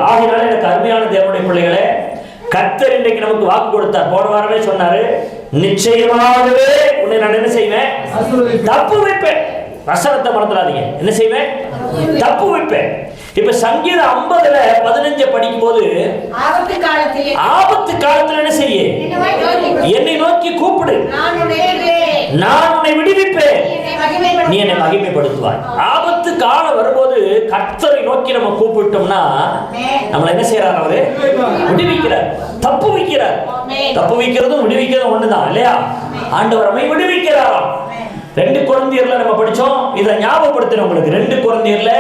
ஆகினால எனக்கு அருமையான தேவனுடைய பிள்ளைகளே, கர்த்தர் இன்றைக்கு நமக்கு வாக்கு கொடுத்தார். போன வாரமே சொன்னாரு, நிச்சயமாகவே உன்னை நான் என்ன செய்வேன், தப்பு வைப்பேன். வசனத்தை மறந்துடாதீங்க, என்ன செய்வேன், தப்பு வைப்பேன். இப்ப சங்கீதம் 50:15 படிக்கும் போது, ஆபத்து காலத்தில் என்ன செய்ய, என்னை நோக்கி கூப்பிடு, நான் உன்னை விடுவிப்பேன், நீ என்னை மகிமைப்படுத்துவாய். ஆபத்து காலம் வரும்போது கர்த்தரை நோக்கி நம்ம கூப்பிட்டோம்னா நம்மள என்ன செய்யறாரு, அவரு விடுவிக்கிறார், தப்பு வைக்கிறார். தப்பு வைக்கிறதும் விடுவிக்கிறதும் ஒண்ணுதான் இல்லையா? ஆண்டவர் நம்மை விடுவிக்கிறாராம். 2 கொரிந்தியர்ல நம்ம படிச்சோம், இதை ஞாபகப்படுத்தினோம் உங்களுக்கு. 2 கொரிந்தியர்ல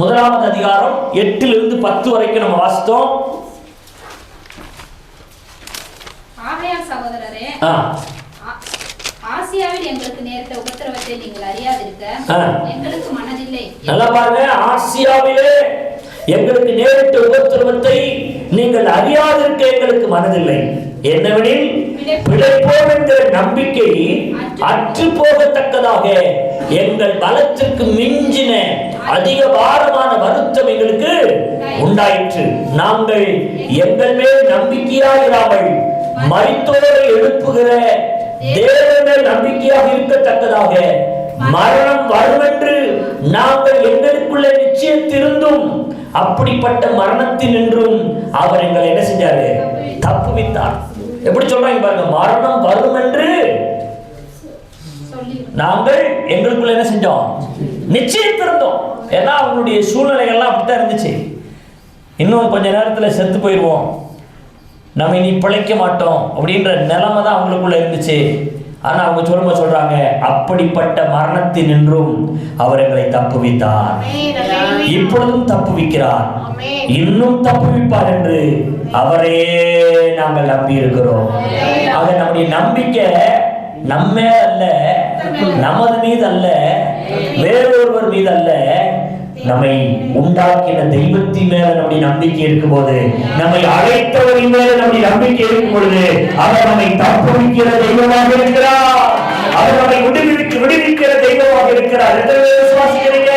1 அதிகாரம் 8 - 10 வரைக்கும் நம்ம வாசித்தோம். சகோதரரே, ஆசியாவில் எங்களுக்கு நேர்த்த உபத்திரவத்தை நீங்கள் அறியாதிருக்க எங்களுக்கு மனதில்லை. நல்லா பாருங்க, ஆசியாவிலே எங்களுக்கு நேரிட்ட உபத்திரவத்தை நீங்கள் அறியாதிருக்க எங்களுக்கு மனதில்லை. என்னவெனில் பிழைப்போம் என்கிற நம்பிக்கை அற்று போகத்தக்கதாக எங்கள் பலத்திற்கு மிஞ்சின அதிக பாரமான வருத்தம் எங்களுக்கு உண்டாயிற்று. நாங்கள் எங்கள் மேல் நம்பிக்கையாயிராமல் மரித்தோரை எழுப்புகிற தேவன் நம்பிக்கையாக இருக்கத்தக்கதாக மரணம் வரும் என்று நாங்கள் எங்களுக்குள்ள நிச்சயத்திருந்தும் அப்படிப்பட்ட மரணத்தினின்றும் அவர் எங்களை என்ன செஞ்சாரு, தப்புவித்தார். எப்படி சொல்றாங்க பாருங்க, மரணம் வரும் என்று நாங்கள் எங்களுக்குள்ள என்ன செஞ்சோம், நிச்சயத்திருந்தோம். ஏன்னா அவங்களுடைய சூழ்நிலைகள்லாம் அப்படித்தான் இருந்துச்சு. இன்னும் கொஞ்ச நேரத்தில் செத்து போயிடுவோம், நம்ம இனி பிழைக்க மாட்டோம் அப்படின்ற நிலைமை தான் அவங்களுக்குள்ள இருந்துச்சு. ஆனா அவங்க சொல்றாங்க, அப்படிப்பட்ட மரணத்தினின்றும் அவர் எங்களை தப்புவித்தார், இப்பொழுதும் தப்புவிக்கிறார், இன்னும் தப்புவிப்பார் என்று அவரே நாங்கள் நம்பி இருக்கிறோம். ஆக நம்முடைய நம்பிக்கை நம்ம அல்ல, நமது மீது அல்ல, வேறொருவர் மீது அல்ல, நம்மை உண்டாக்கின தெய்வத்தின் மேல நம்முடைய நம்பிக்கை இருக்கும் போது, நம்மை அழைத்தவரின் மேல நம்முடைய நம்பிக்கை இருக்கும் பொழுது, அவர் நம்மை தப்புவிக்கிற தெய்வமாக இருக்கிறார், அவர் நம்மை விடுவிக்கிற தெய்வமாக இருக்கிறார். விசுவாசிக்கிறீங்க?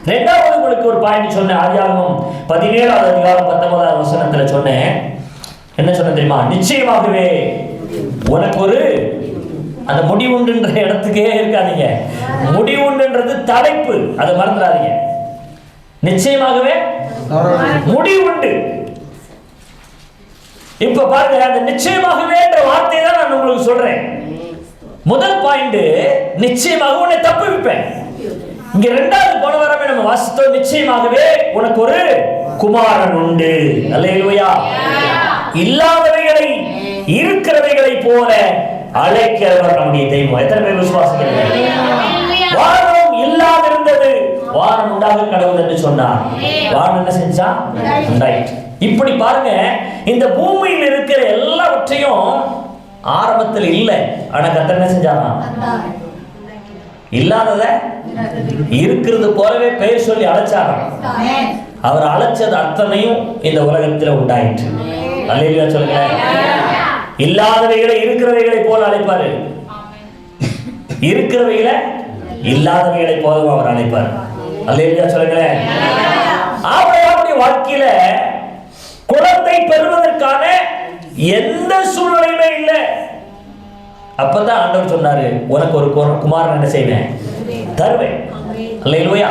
இரண்டாவது உங்களுக்கு ஒரு பாயிண்ட் சொன்னேன். ஆதியாகமம் 17 அதிகாரம் 19 வசனத்துல சொன்னேன். என்ன சொன்ன தெரியுமா? நிச்சயமாகவே உனக்கு ஒரு, அந்த முடிவுண்டுன்ற இடத்துக்கே இருக்காதீங்க. முடிவுண்டுன்றது தலைப்பு, அதை மறந்துடாதீங்க. நிச்சயமாகவே முடிவுண்டு. இப்ப பாருங்க, அந்த நிச்சயமாகவே என்ற வார்த்தை தான் நான் உங்களுக்கு சொல்றேன். முதல் பாயிண்ட், நிச்சயமாக உன்னை தப்புவிப்பேன். இங்க இரண்டாவது போன வாரமே நம்ம வாசித்தோம், நிச்சயமாகவே உனக்கு ஒரு குமாரன் உண்டு. அல்லேலூயா. இல்லாதவைகளை இருக்கிறவைகளை போல அழைக்கிறவர் நம்முடைய தெய்வம். எத்தனை பேர் விசுவாசிக்கிறீர்கள்? வானம் இல்லாதிருந்தது, வானம் உண்டாக கடவுள் என்று சொன்னார். வானம் என்ன செஞ்சா? உண்டாயிற்று. இப்படி பாருங்க, இந்த பூமியில் இருக்கிற எல்லாவற்றையும் ஆரம்பத்தில் இல்லை, ஆனா கர்த்தர் என்ன செஞ்சாரா? இல்லாதத இருக்கிறது போலவே பெயர் சொல்லி அழைச்சாராம். அவர் அழைச்சது அத்தனையும் இந்த உலகத்தில் உண்டாயிற்று. அல்லேலூயா சொல்லுங்க. இல்லாதவைகளை இருக்கிறவைகளை போல அழைப்பாரு, இருக்கிறவைகளை இல்லாதவைகளை போலவும் அவர் அழைப்பார். அல்லேலூயா சொல்லுங்களேன். ஆபிரகாமுடைய வாழ்க்கையில குழந்தை பெறுவதற்கான எந்த சூழ்நிலையுமே இல்லை. அப்பதான் ஆண்டவர் சொன்னாரு, உனக்கு ஒரு குமாரன் என்ன செய்வேன், தருவேன். அல்லேலூயா.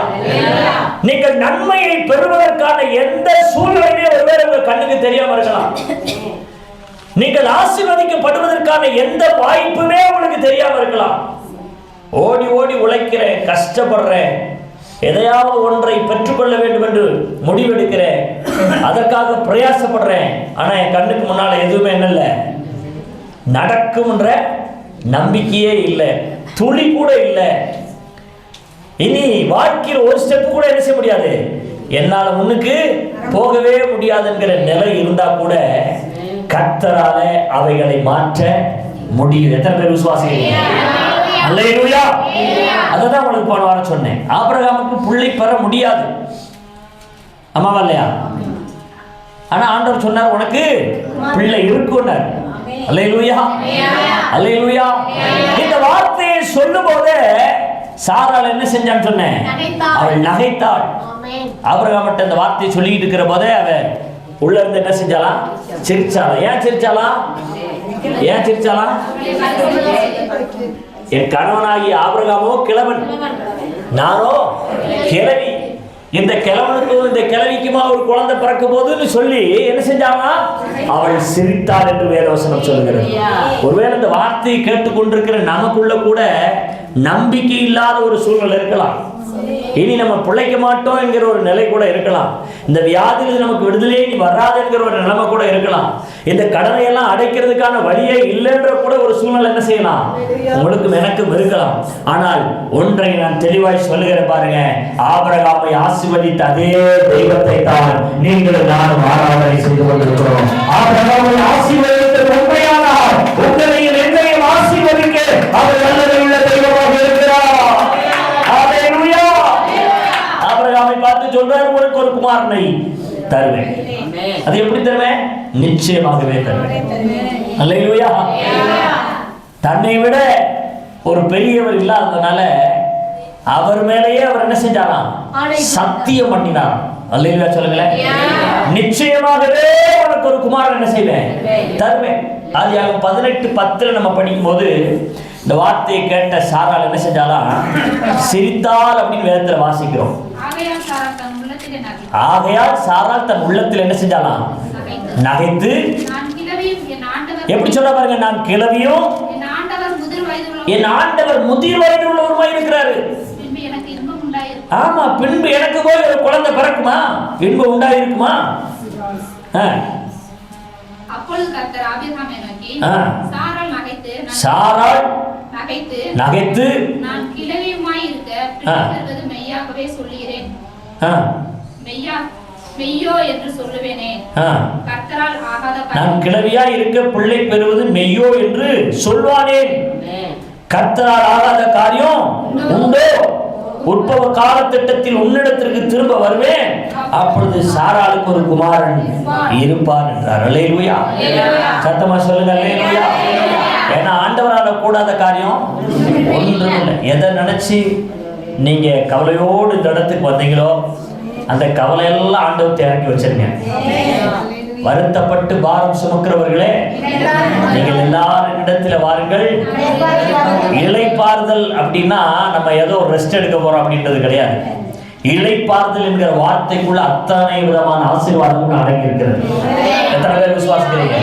நீங்கள் நன்மையை பெறுவதற்கான எந்த சூழ்நிலையுமே ஒருவேளை உங்க கண்ணுக்கு தெரியாம இருக்கலாம். நீங்கள் ஆசீர்வதிக்கப்படுவதற்கான எந்த வாய்ப்புமே உங்களுக்கு தெரியாம இருக்கலாம். ஓடி ஓடி உழைக்கிறேன், கஷ்டப்படுறேன், எதையாவது ஒன்றை பெற்றுக்கொள்ள வேண்டும் என்று முடிவெடுக்கிறேன், அதற்காக பிரயாசப்படுறேன், ஆனா என் கண்ணுக்கு முன்னால எதுவுமே என்ன நடக்கும்ன்ற நம்பிக்கையே இல்லை, துளி கூட இல்லை. இனி வாழ்க்கையில் ஒரு ஸ்டெப் கூட என்ன செய்ய முடியாது, என்னால முன்னுக்கு போகவே முடியாதுங்கிற நிலை இருந்தா கூட கர்த்தரால அவைகளை மாற்ற முடியும். எத்தனை பேர் விசுவாசிக்கிறீங்க? அல்லேலூயா. அதுதான் உங்களுக்கு போன வாரம் சொன்னேன். ஆபிரகாமுக்கு பிள்ளை பெற முடியாது, ஆமாவா இல்லையா? ஆனா ஆண்டவர் சொன்னார், உனக்கு பிள்ளை இருக்குன்னார். அல்லேலூயா, அல்லேலூயா. இந்த வார்த்தையை சொல்லும் போது சாராள் என்ன செஞ்சான்னு சொன்னேன், அவள் நகைத்தாள். ஆபிரகாம்கிட்ட இந்த வார்த்தையை சொல்லிட்டு இருக்கிற போதே அவன் உள்ள இருந்து என்ன செஞ்சாலாம்? சிரிச்சாலாம். ஏன் சிரிச்சாலாம்? என் கணவனாகிய ஆபிரகாமோ கிழவன், நானோ கிழவி. இந்த கிழவனுக்கும் இந்த கிழவிக்குமா ஒரு குழந்தை பிறக்கும் போதுன்னு சொல்லி என்ன செஞ்சாங்க? அவள் சிரித்தாள் என்று வேதவசனம் சொல்லுகிறது. ஒருவேளை இந்த வார்த்தையை கேட்டுக்கொண்டிருக்கிற நமக்குள்ள கூட நம்பிக்கை இல்லாத ஒரு சூழ்நிலை இருக்கலாம். இனி நம்ம பிழைக்க மாட்டோம் என்கிற ஒரு நிலை கூட இருக்கலாம். இந்த வியாதியில் நமக்கு விடுதலை நீ வராது என்கிற ஒரு நிலைமை கூட இருக்கலாம். இந்த கடனை எல்லாம் அடைக்கிறதுக்கான வழியே இல்லைன்ற கூட ஒரு சூழ்நிலை என்ன செய்யலாம்? உங்களுக்கும் எனக்கும் இருக்கலாம். ஆனால் ஒன்றை நான் தெளிவாய் சொல்லுகிறேன் பாருங்க, ஆபிரகாமை ஆசீர்வதித்த அதே தெய்வத்தை தான் நீங்களும் நானும் ஆராதனை செய்து கொண்டிருக்கிறோம். ஆபிரகாமை ஆசீர்வதித்த உண்மையானால் உங்களையும் என்னையும் ஆசீர்வதிக்க அவர் நல்லதை உள்ள தெய்வமாக இருக்கிறார். ஆபிரகாமை பார்த்து சொல்றார், உங்களுக்கு ஒரு குமாரனை தருவேன். அது எப்படி தருவேன்? நிச்சயமாகவே தருவேன். அல்லேலூயா. தன்னை விட ஒரு பெரியவர் இல்லாததுனால அவர் மேலேயே அவர் என்ன செஞ்சாராம்? சத்தியம் பண்ணினார். அல்லேலூயா சொல்லுங்களேன். நிச்சயமாகவே உனக்கு ஒரு குமாரன் என்ன செய்வேன்? தருவேன். ஆதியாகமம் 18:10 நம்ம படிக்கும் போது இந்த வார்த்தையை கேட்ட சாராள் என்ன செஞ்சாலாம்? சிரித்தாள் அப்படின்னு வேதத்துல வாசிக்கிறோம். ஆகையால் சாராள் தன் உள்ளத்தில் என்ன செஞ்சாலாம்? நகைத்து. எப்படி சொல்ல பாருங்க, நான் கிழவியும் என் ஆண்டவர் முதிர் வயது உள்ளவருமாய் இருக்கிறாரு. ஆமா, பின்பு எனக்கு போய் ஒரு குழந்தை பிறக்குமா? இன்பம் உண்டாயிருக்குமா? சாராள் நகைத்து நான் கிழவியுமாய் இருக்க பின்வருவது மெய்யாகவே சொல்லுகிறேன், மெய்யோ என்று சொல்லுவேனே. கர்த்தரால் ஆகாத நான் கிழவியாய் இருக்க பிள்ளை பெறுவது மெய்யோ என்று சொல்வானேன். கர்த்தரால் ஆகாத காரியம் உண்டோ? உற்பவ காலத்திட்டத்தில் உன்னிடத்திற்கு திரும்ப வருவேன், அப்பொழுது சாராளுக்கு ஒரு குமாரன் இருப்பார் என்றார். அல்லேலூயா. சத்தமா சொல்லுங்க அல்லேலூயா. ஏன்னா ஆண்டவரால கூடாத காரியம் ஒன்றும் இல்லை. எதை நினைச்சு நீங்க கவலையோடு இந்த இடத்துக்கு வந்தீங்களோ அந்த கவலையெல்லாம் ஆண்டவத்தை இறக்கி வச்சிருங்க. வருத்தப்பட்டு பாரம் சுமக்கிறவர்களே, நீங்கள் எல்லாரும் இடத்துல வாருங்கள். இளைப்பாறுதல் அப்படின்னா நம்ம ஏதோ ரெஸ்ட் எடுக்க போறோம் அப்படின்றது கிடையாது. இளைப்பாறுதல் என்கிற வார்த்தைக்குள்ள அத்தனை விதமான ஆசீர்வாதங்கள் அடங்கி இருக்கிறது. எத்தனை பேர் விசுவாசிக்கிறீங்க?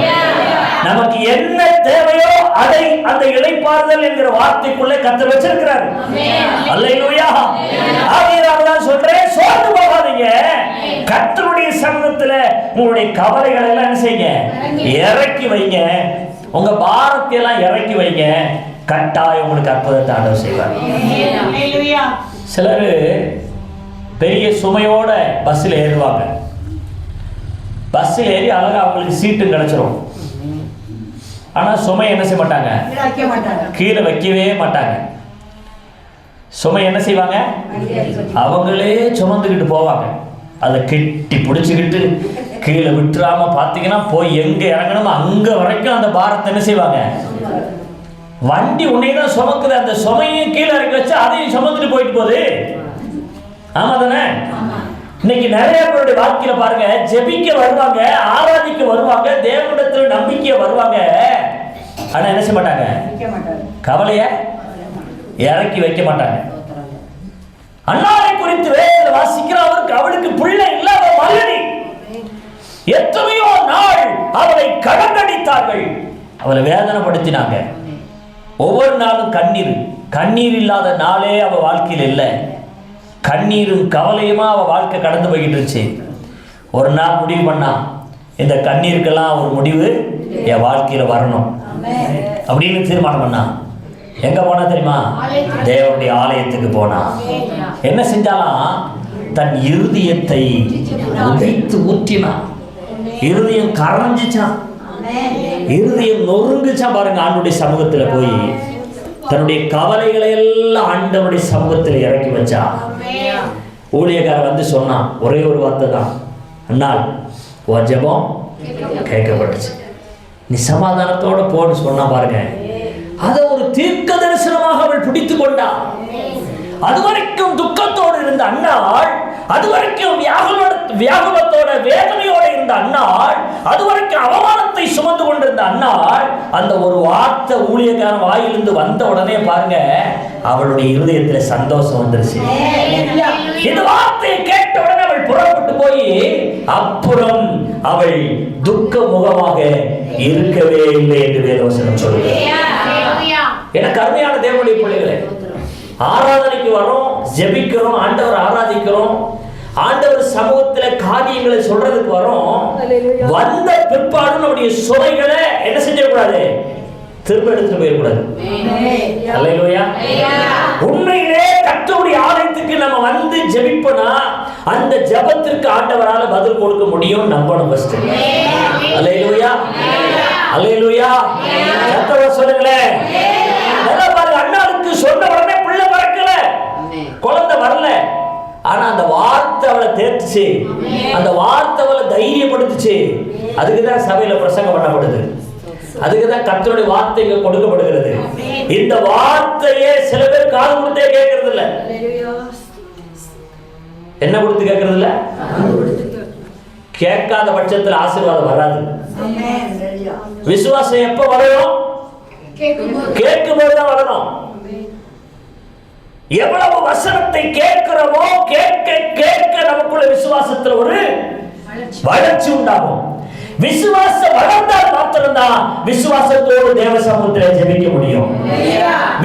நமக்கு என்ன தேவையோ அதை அந்த இளைப்பாறுதல் என்கிற வார்த்தைக்குள்ளே கர்த்தர் வச்சிருக்கிறார். அல்லேலூயா. ஆகையால் தான் சொல்றேன், சோர்ந்து போகாதீங்க. கர்த்தருடைய சமூகத்துல உங்களுடைய கவலைகளை எல்லாம் என்ன செய்யுங்க? இறக்கி வைங்க. உங்க பாரத்தை எல்லாம் இறக்கி வைங்க. கட்டாயம் உங்களுக்கு அற்புதத்தை ஆண்டவர் செய்வார். சிலர் பெரிய சுமையோட பஸ்ஸில் ஏறுவாங்க. பஸ்ஸில் ஏறி அழகா அவங்களுக்கு சீட்டு கிடைச்சிரும். ஆனால் சுமை என்ன செய்ய மாட்டாங்க? கீழே வைக்கவே மாட்டாங்க. சுமை என்ன செய்வாங்க? அவங்களே சுமந்துக்கிட்டு போவாங்க. அதை கெட்டி பிடிச்சிக்கிட்டு கீழே விட்டுறாம பார்த்தீங்கன்னா போய் எங்கே இறங்கணுமோ அங்கே வரைக்கும் அந்த பாரத்தை என்ன செய்வாங்க? வண்டி உன்னைதான் சுமக்குது. அந்த சுமையும் கீழே இறக்கி வச்சு அதையும் சுமந்துட்டு போயிட்டு போகுது. ஆமா தானே? இன்னைக்கு நிறைய பேருடைய வாழ்க்கையில பாருங்க, ஜெபிக்க வருவாங்க, ஆராதிக்க வருவாங்க, தேவனிடத்தில் நம்பிக்கைய வருவாங்க. ஆனா என்ன செய்ய மாட்டாங்க? கவலைய இறக்கி வைக்க மாட்டாங்க. அன்னாரை குறித்து வேதத்தில் வாசிக்கிற அவருக்கு அவளுக்கு பிள்ளை இல்ல, அவர் மகனி. எத்தனையோ நாள் அவளை கடங்கடித்தார்கள், அவளை வேதனைப்படுத்தினாங்க. ஒவ்வொரு நாளும் கண்ணீர் இல்லாத நாளே அவ வாழ்க்கையில் இல்லை. கண்ணீரும் கவலையுமா அவள் வாழ்க்கை கடந்து போய்கிட்டு இருந்துச்சு. ஒரு நாள் முடிவு பண்ணா, இந்த கண்ணீருக்கெல்லாம் ஒரு முடிவு என் வாழ்க்கையில் வரணும் அப்படின்னு தீர்மானம் பண்ணா. எங்க போனா தெரியுமா? தேவனுடைய ஆலயத்துக்கு போனா. என்ன செஞ்சாலாம்? தன் இருதயத்தை உடைத்து ஊற்றினான். இருதயம் கரைஞ்சிச்சான், இருதயம் நொறுங்குச்சான். பாருங்க, ஆண்டவருடைய சமூகத்தில் போய் தன்னுடைய கவலைகளை எல்லாம் ஆண்டவருடைய சமூகத்தில் இறக்கி வச்சா. ஊழியக்காரர் வந்து சொன்னான், ஒரே ஒரு வார்த்தை தான், அண்ணால் உன் ஜெபம் கேட்கப்பட்டுச்சு, நீ சமாதானத்தோட போன்னு சொன்னா. பாருங்க, அதை ஒரு தீர்க்க தரிசனமாக அவள் பிடித்து கொண்டா. அதுவரைக்கும் துக்கத்தோடு இருந்த அண்ணாள் அதுவரைக்கும் வியாகுலத்தோட வேதனையோட இருந்த அன்னாள், அதுவரைக்கும் அவமானத்தை சுமந்து கொண்டிருந்த அன்னாள், அந்த ஒரு வார்த்தை ஊழியக்காரன் வாயிலிருந்து வந்த உடனே பாருங்க அவளுடைய இருதயத்துல சந்தோஷம் வந்துருச்சு. இந்த வார்த்தையை கேட்ட உடனே அவள் புறப்பட்டு போய் அப்புறம் அவள் துக்க முகமாக இருக்கவே இல்லை என்று வேதவசனம் சொல்லுது. எனக்கு அருமையான தேவனுடைய பிள்ளைகளே, ஆராதனைக்கு வரோம், ஜெபிக்கிறோம், ஆண்டவர் ஆராதிக்கிறோம், ஆண்டவர் சமூகத்துல காரியங்களை சொல்றதுக்கு வரோம். வந்த பிற்பாடு நம்முடைய சுமைகளை என்ன செஞ்சிடக்கூடாது, திரும்ப எடுத்துட்டு போயிடக்கூடாது. அல்லேலூயா. உண்மையிலே கர்த்தருடைய ஆலயத்துக்கு நம்ம வந்து ஜெபிப்போனா அந்த ஜெபத்திற்கு ஆண்டவரால பதில் கொடுக்க முடியும், நம்பணும் ஃபர்ஸ்ட். அல்லேலூயா, அல்லேலூயா. கர்த்தர் சொல்லுங்களேன். பாருங்க, அண்ணாவுக்கு சொன்ன உடனே பிள்ளை பிறக்கல, குழந்தை வரல, ஆனா அந்த வார்த்தை அவளை தேர்த்துச்சு, அந்த வார்த்தை அவளை தைரியப்படுத்துச்சு. அதுக்குதான் சபையில பிரசங்கம் பண்ணப்படுது, அதுக்குதான் கர்த்தருடைய வார்த்தை இங்க கொடுக்கப்படுகிறது. இந்த வார்த்தையே சில பேர் காது கொடுத்தே கேட்கறது இல்ல. என்ன கொடுத்து கேட்கறது இல்ல? கேட்காத பட்சத்தில் ஆசீர்வாதம் வராது. விசுவாசம் எப்ப வரணும்? கேட்கும் போதுதான் வரணும். எவ்வளவு வசனத்தை கேட்கிறோமோ கேட்க கேட்க நமக்குள்ள விசுவாசத்தில் ஒரு வளர்ச்சி உண்டாகும். விசுவாசம் வளர்ந்தால் மாத்திரம்தான் விசுவாசத்தோடு தேவ சமூகத்தில் ஜெபிக்க முடியும்.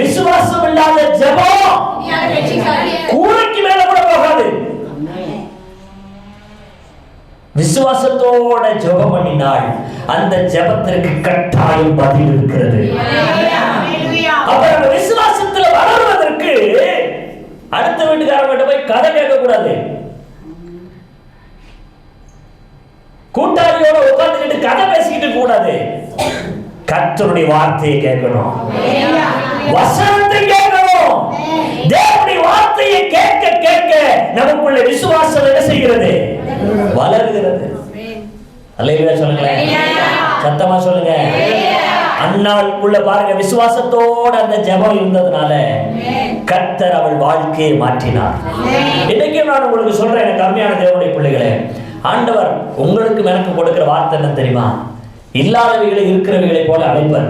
விசுவாசம் இல்லாத ஜெபம் கூரைக்கு மேல கூட போகாது. விசுவாசத்தோட ஜெபம் பண்ணினால் அந்த ஜெபத்திற்கு கட்டாயம் பதில் இருக்கிறது. அப்ப விசுவாசத்துல வளர்வதற்கு அடுத்த வீட்டுக்காரங்கிட்ட போய் கதை கேட்க கூடாது, கூட்டாளியோட உட்கார்ந்துக்கிட்டு கதை பேசிக்கிட்டு கூடாது. கர்த்தருடைய வார்த்தையை கேட்கணும், வசனத்தை கேட்கணும். தேவனுடைய வார்த்தையை கேட்க கேட்க நமக்குள்ள விசுவாசம் என்ன செய்கிறது? வளர்கிறது. அல்லேலூயா சொல்லுங்களேன், சத்தமா சொல்லுங்க. அன்னாளுக்குள்ள பாருங்க விசுவாசத்தோட அந்த ஜெபம் இருந்ததுனால கர்த்தர் அவள் வாழ்க்கையை மாற்றினார். இன்னைக்கு நான் உங்களுக்கு சொல்றேன், எனக்கு அருமையான தேவனுடைய பிள்ளைகளே, ஆண்டவர் உங்களுக்கு எனக்கு கொடுக்கிற வார்த்தை என்ன தெரியுமா? இல்லாதவைகளை இருக்கிறவைகளை போல அழைப்பர்.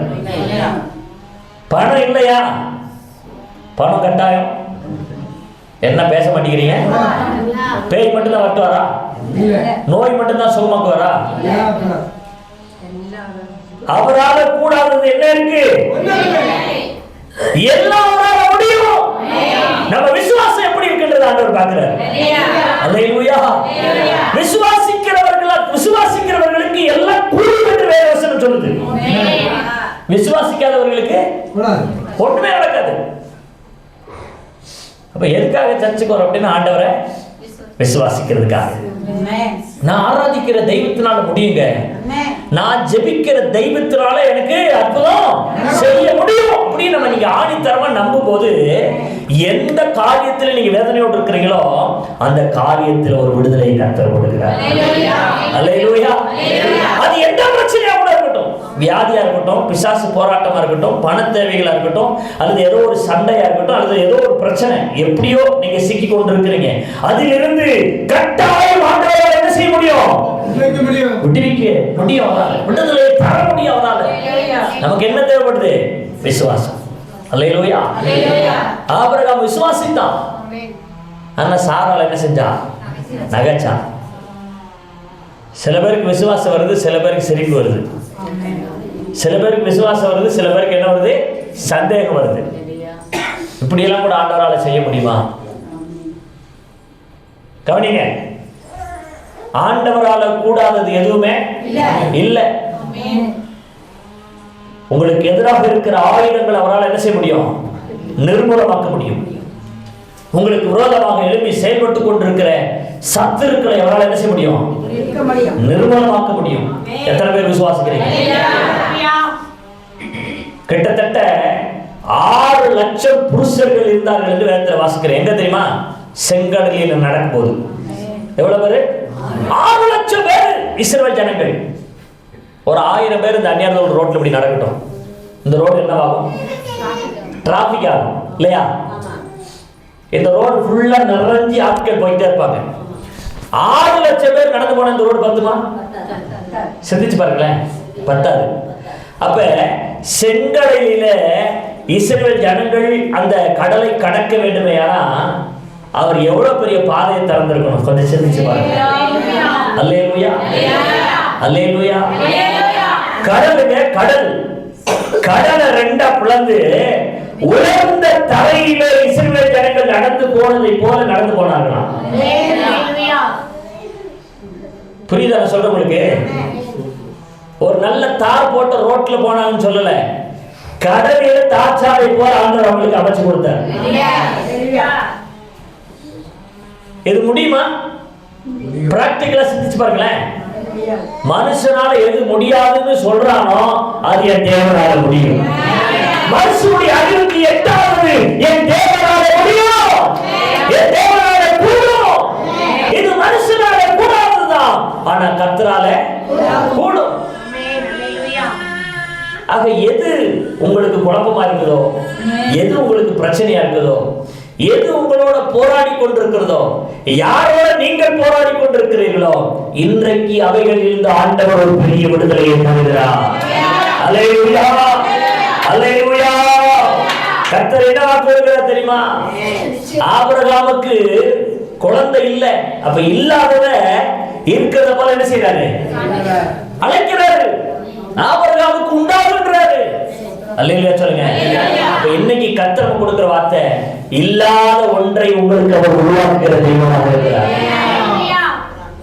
பணம் இல்லையா? பணம் கட்டாயம். என்ன பேச மாட்டேங்கிறீங்க? பேய் மட்டும்தான் வரட்டு வரா? நோய் மட்டும்தான் சுகமாக்கு வரா? அவரால கூடாதது என்ன இருக்கு? எல்லாம் அவரால முடியும். நம்ம விசுவாசம் எப்படி இருக்குன்றது ஆண்டவர் பார்க்கிறார். அல்லேலூயா. விசுவாசிக்கிறவர்களுக்கு எல்லாம் கூடும் என்று வேதவசனம் சொல்லுது. விசுவாசிக்காதவர்களுக்கு ஒண்ணுமே நடக்காது. அப்ப எதுக்காக சர்ச்சுக்கு வரோம் அப்படின்னா ஆண்டவரை விசுவாசிக்கிறதுக்காக. நான் ஆராதிக்கிற தெய்வத்தினால முடியுங்க, நான் ஜெபிக்கிற தெய்வத்தினால எனக்கு அற்புதம் செய்ய முடியும் அப்படின்னு நம்ம நீங்க ஆணித்தரமா நம்பும் போது எந்த காரியத்தில் நீங்க வேதனையோடு இருக்கிறீங்களோ அந்த காரியத்தில் ஒரு விடுதலை கர்த்தர் கொடுக்கிறார். அல்லேலூயா. அது எந்த பிரச்சனையா கூட இருக்கட்டும், வியாதியா இருக்கட்டும், பிசாசு போராட்டமா இருக்கட்டும், பண தேவைகளா இருக்கட்டும், அல்லது ஏதோ ஒரு சண்டையா இருக்கட்டும், அல்லது ஏதோ ஒரு பிரச்சனை, எப்படியோ நீங்க சிக்கி கொண்டு இருக்கிறீங்க, அதிலிருந்து கட்டாயம் ஆண்டவரால் என்ன செய்ய முடியும்? விடுவிக்க முடியும், விடுதலை தர முடியும். அவரால் நமக்கு என்ன தேவைப்படுது? விசுவாசம். அல்லேலூயா. ஆபிரகாம் விசுவாசித்தான், ஆனா சாராள் என்ன செஞ்சா? நகைச்சா. சில பேருக்கு விசுவாசம் வருது, சில பேருக்கு சிரிப்பு வருது. சில பேருக்கு விசுவாசம் வருது, சில பேருக்கு என்ன வருது? சந்தேகம் வருது. இப்படி எல்லாம் கூட ஆண்டவரால் செய்ய முடியுமா? கவனிங்க, ஆண்டவரால கூடாதது எதுவுமே இல்லை. உங்களுக்கு எதிராக இருக்கிற ஆயுதங்கள் அவரால் என்ன செய்ய முடியும்? நிர்மூலமாக்க முடியும். உங்களுக்கு விரோதமாக எழுப்பி செயல்பட்டுக் கொண்டிருக்கிற சத்துருக்களை அவரால் என்ன செய்ய முடியும்? நிர்மூலமாக்க முடியும். எத்தனை பேர் விசுவாசிக்கிறீங்க? கிட்டத்தட்ட 6 லட்சம் புருஷர்கள் இருந்தார்கள் என்று வேதத்தில் வாசிக்கிறேன். எங்க தெரியுமா? செங்கடலில் நடக்கும் போது எவ்வளவு பேரு? 6 லட்சம் பேர் இஸ்ரவேல் ஜனங்கள். ஒரு 1000 பேர் இந்த அந்நியார் ரோட்ல இப்படி நடக்கட்டும், இந்த ரோடு என்னவாகும்? டிராபிக் ஆகும் இல்லையா? இந்த ரோடு ஃபுல்லா நிறைஞ்சி ஆட்கள் போயிட்டே இருப்பாங்க. 6 லட்சம் பேர் நடந்து போன இந்த ரோடு பத்துமா? சிந்திச்சு பாருங்களேன், பத்தாது. அப்ப செங்கடலில இஸ்ரவேல் ஜனங்கள் அந்த கடலை கடக்க வேண்டுமேயானா அவர் எவ்வளவு பெரிய பாதையை திறந்திருக்கணும். கொஞ்சம் சிந்திச்சு பாருங்க. அல்லேலூயா, அல்லேலூயா. கடலுங்க, கடலை ரெண்டா பிளந்து உயர்ந்த தரையில இஸ்ரவேல் ஜனங்கள் நடந்து போனதை போல நடந்து போனார்களாம். புரியுதா சொல்ற உங்களுக்கு? ஒரு நல்ல தார் போட்ட ரோட்ல போனாங்கன்னு சொல்லல, கடலில தாச்சாலை போல ஆண்டவர் அவங்களுக்கு அமைச்சு கொடுத்தார். இது முடியுமா? பிராக்டிகலா சிந்திச்சு பாருங்களேன். மனுஷனால எது முடியாதுன்னு சொல்றானோ அது என் தேவனால முடியும். மனுஷனுடைய அறிவுக்கு எட்டாவது என் தேவனால முடியும், என் தேவனால கூடும். இது மனுஷனால கூடாதுதான், ஆனா கர்த்தரால கூடும். ஆக எது உங்களுக்கு குழப்பமா இருக்குதோ, எது உங்களுக்கு பிரச்சனையா இருக்குதோ, எது உங்களோட போராடி கொண்டிருக்கிறதோ, யாரோட நீங்கள் போராடி கொண்டிருக்கிறீர்களோ, இன்றைக்கு அவைகளில் இருந்து ஆண்டவர் ஒரு பெரிய விடுதலையை தருகிறார். அல்லேலூயா, அல்லேலூயா. கர்த்தர் என்ன வாக்குறுதியார் தெரியுமா? ஆபிரகாமுக்கு குழந்தை இல்லை, அப்ப இல்லாதத இருக்கிறத போல என்ன செய்யறாரு? அழைக்கிறாரு. ஆபிரகாமுக்கு உண்டாகுன்றாரு. அல்லேலூயா சொல்லுங்க. இன்னைக்கு கர்த்தர் கொடுக்கிற வார்த்தை, இல்லாத ஒன்றை உங்களுக்கு அவர் உருவாக்குகிற தெய்வமாக இருக்கிறார்.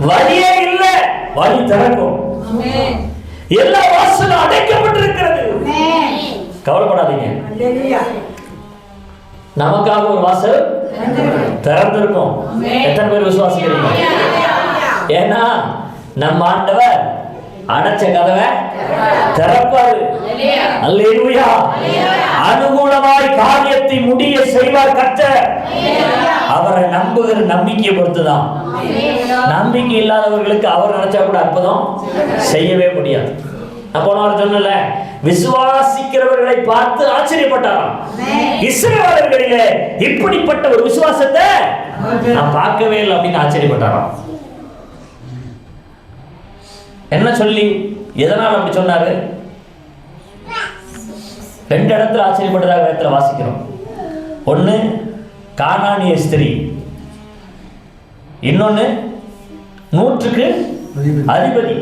வழியே இல்லை, வழி திறக்கும். எல்லா வாசலும் அடைக்கப்பட்டிருக்கிறது. கவலைப்படாதீங்க, நமக்காக ஒரு வாசல் திறந்திருக்கும். எத்தனை பேர் விசுவாசிக்கிறீங்க? ஏன்னா நம்ம ஆண்டவர் அடைச்ச கதவை திறப்பாரு. அல்லேலூயா. அனுகூலமாய் காரியத்தை முடிய செய்வார் கர்த்தர். அவரை நம்புகிற நம்பிக்கையை பொறுத்துதான். நம்பிக்கை இல்லாதவர்களுக்கு அவர் நினைச்சா கூட அற்புதம் செய்யவே முடியாது. போனவர் சொன்னல, விசுவாசிக்கிறவர்களை பார்த்து ஆச்சரியப்பட்டாராம். இஸ்ரவேலர்களிலே இப்படிப்பட்ட ஒரு விசுவாசத்தை நான் பார்க்கவே இல்லை அப்படின்னு ஆச்சரியப்பட்டாராம். என்ன சொல்லி, எதனால் அப்படி சொன்னாரு? 2 இடத்துல ஆச்சரியப்பட்டதாக இடத்துல வாசிக்கிறோம். ஒன்னு கானானிய ஸ்திரீ, இன்னொன்னு 100க்கு அதிபதி.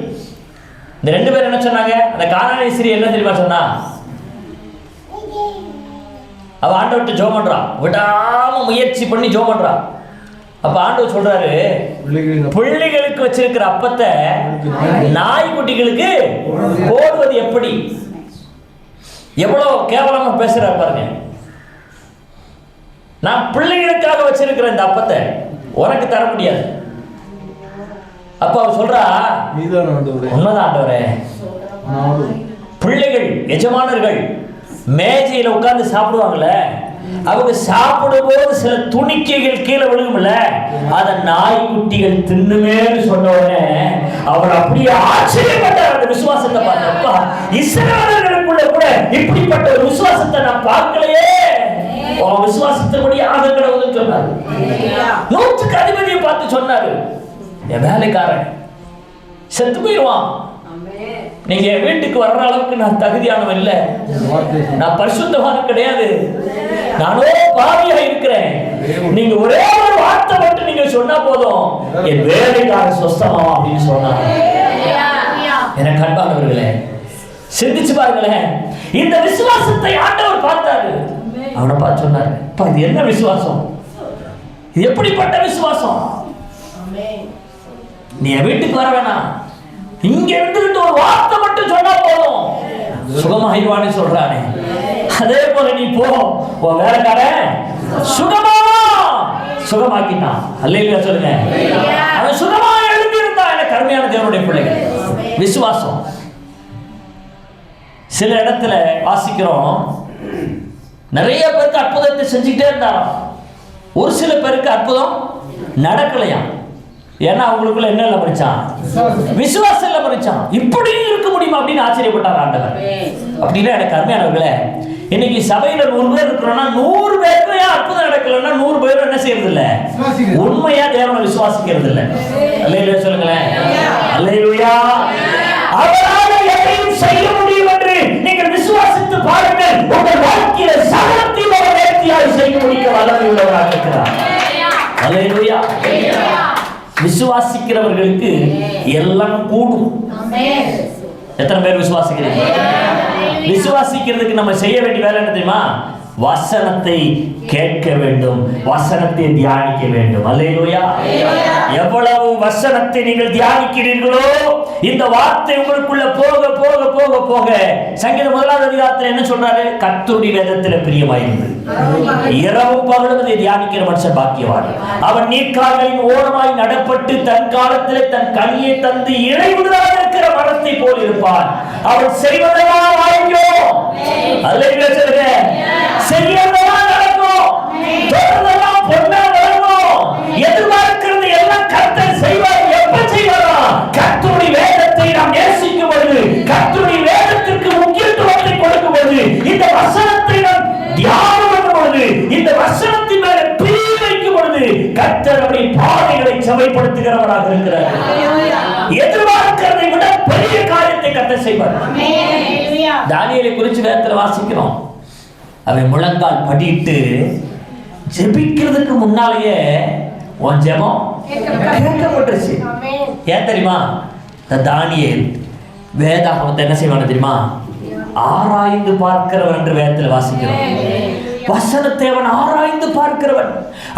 இந்த 2 பேர் என்ன சொன்னாங்க? அந்த கானானிய ஸ்திரீ என்ன தெரியுமா சொன்னா? அவ ஆண்டவர்கிட்ட ஜெபம் பண்றா, விடாம முயற்சி பண்ணி ஜெபம் பண்றா. அப்ப ஆண்டவர் சொல்றாரு, பிள்ளைகளுக்கு வச்சிருக்கிற அப்பத்தை நாய்க்குட்டிகளுக்கு போடுவது எப்படி? எவ்வளவு கேவலமா பேசுறாரு பாருங்க. நான் பிள்ளைகளுக்காக வச்சிருக்கிற இந்த அப்பத்தை உனக்கு தர முடியாது. அப்ப அவ சொல்றா, உண்மைதான் ஆண்டவரே. பிள்ளைகள் எஜமானர்கள் மேஜையில உட்கார்ந்து சாப்பிடுவாங்கல்ல, அவங்க சாப்பிடும் போது சில துணிக்கைகள் கீழே விழுகும்ல, அத நாய்க்குட்டிகள் தின்னுமேன்னு சொன்ன உடனே அவர் அப்படியே ஆச்சரியப்பட்டார். அந்த விசுவாசத்தை பார்த்தப்பா, இஸ்ரவேலர்களுக்குள்ள கூட இப்படிப்பட்ட ஒரு விசுவாசத்தை நான் பார்க்கலையே. விசுவாசத்தின்படி ஆக கடவுள்னு சொன்னார். 100க்கு அதிபதியை பார்த்து சொன்னாரு, என் வேலைக்காரன் செத்து போயிடுவான், நீங்க வீட்டுக்கு வர்ற அளவுக்கு நான் தகுதியானவன் இல்லை, நான் பரிசுத்தமான கிடையாது, நானோ பாவியா இருக்கிறேன், நீங்க ஒரே ஒரு வார்த்தை மட்டும் நீங்க சொன்னா போதும், என் வேலைக்காரன் சொஸ்தமா அப்படின்னு சொன்னாங்க. எனக்கு அன்பானவர்களே, சிந்திச்சு பாருங்களேன். இந்த விசுவாசத்தை ஆண்டவர் பார்த்தாரு. அவனை பார்த்து சொன்னாரு, இது என்ன விசுவாசம்? இது எப்படிப்பட்ட விசுவாசம்? நீ என் வீட்டுக்கு வர வேணாம், இங்க இருந்துகிட்டு ஒரு வார்த்தை மட்டும் சொன்னா போதும், சுகமாயிடுவான்னு சொல்றானே, அதே போல நீ போ, உன் வேலைக்காரன் சுகமாக்கிட்டான். அல்லேலூயா சொல்லுங்க. அவன் சுகமா எழுந்திருந்தான். என கருமையான தேவனுடைய பிள்ளைகள், விசுவாசம். சில இடத்துல வாசிக்கிறோம், நிறைய பேருக்கு அற்புதத்தை செஞ்சுக்கிட்டே இருந்தாராம். ஒரு சில பேருக்கு அற்புதம் நடக்கலையாம். ஏன்னா அவங்களுக்குள்ள என்ன இல்லை படிச்சான்? விசுவாசம் இல்லை படிச்சான். இப்படியும் இருக்க முடியுமா அப்படின்னு ஆச்சரியப்பட்டார் ஆண்டவர். அப்படின்னா எனக்கு அருமையானவர்களே, இன்னைக்கு சபையில 100 பேர் இருக்கிறோம்னா 100 பேருக்கு அற்புதம் நடக்கலன்னா 100 பேரும் என்ன செய்யறது இல்ல, உண்மையா தேவனை விசுவாசிக்கிறது இல்ல. அல்லேலூயா சொல்லுங்களேன். அல்லேலூயா. அவரால் எதையும் செய்ய முடியும் என்று நீங்கள் விசுவாசித்து பாருங்கள். உங்கள் வாழ்க்கையில சகலத்தையும் அவர் நேர்த்தியாய் செய்ய முடிக்க வல்லமை உள்ளவராக இருக்கிறார். அல்லேலூயா. விசுவாசிக்கிறவர்களுக்கு எல்லாம் கூடும். எத்தனை பேர் விசுவாசிக்கிறீங்க? விசுவாசிக்கிறதுக்கு நம்ம செய்ய வேண்டிய வேலை என்ன தெரியுமா? வசனத்தை கேட்க வேண்டும், வசனத்தை தியானிக்க வேண்டும். அல்லேலூயா. எவ்வளவு வசனத்தை நீங்கள் தியானிக்கிறீர்களோ இந்த வார்த்தை உங்களுக்குள்ள போக போக போக போக, சங்கீதம் 1 அதிகாரத்தில் என்ன சொல்றாரு? கர்த்தருடைய வேதத்தில் பிரியமாயிருந்து இரவும் பகலும் அதை தியானிக்கிற மனுஷன் பாக்கியவான். அவன் நீர்க்கால்களின் ஓரமாய் நடப்பட்டு தன் காலத்திலே தன் கனியை தந்து இடைவிடாத இருக்கிற மரத்தை போல் இருப்பான். அவன் செய்வதெல்லாம் வாய்க்கும். அல்லேலூயா சொல்லுங்க. செய்யறதெல்லாம் நடக்கும், தொடர்ந்தெல்லாம் பொண்ணா நடக்கும். எதிர்பார்க்கிறது எல்லாம் கர்த்தர் செய்வார். எப்ப செய்வாரா? கர்த்தருடைய வேதத்தை நாம் நேசிக்கும் பொழுது, கர்த்தருடைய வேதத்திற்கு முக்கியத்துவத்தை கொடுக்கும் பொழுது, இந்த வசனத்தை நாம் தியானம் பண்ணும் பொழுது, இந்த வசனத்தின் மேல பிரியம் வைக்கும் பொழுது, கர்த்தர் நம்முடைய பாதைகளை செவைப்படுத்துகிறவராக இருக்கிறார். எதிர்பார்க்கிறதை விட பெரிய காரியத்தை கர்த்தர் செய்வார். தானியேலை குறித்து வேதத்தில் வாசிக்கிறோம். அவன் முழங்கால் படிட்டு ஜெபிக்கிறதுக்கு முன்னாலேயே உன் ஜெபம் கேட்கப்பட்டுருச்சு. ஏன் தெரியுமா? தானியேல் வேதாகமத்தை என்ன செய்வாங்க தெரியுமா? ஆராய்ந்து பார்க்கிறவன் என்று வேதத்தில் வாசிக்கிறோம். வசனத்தை அவன் ஆராய்ந்து பார்க்கிறவன்.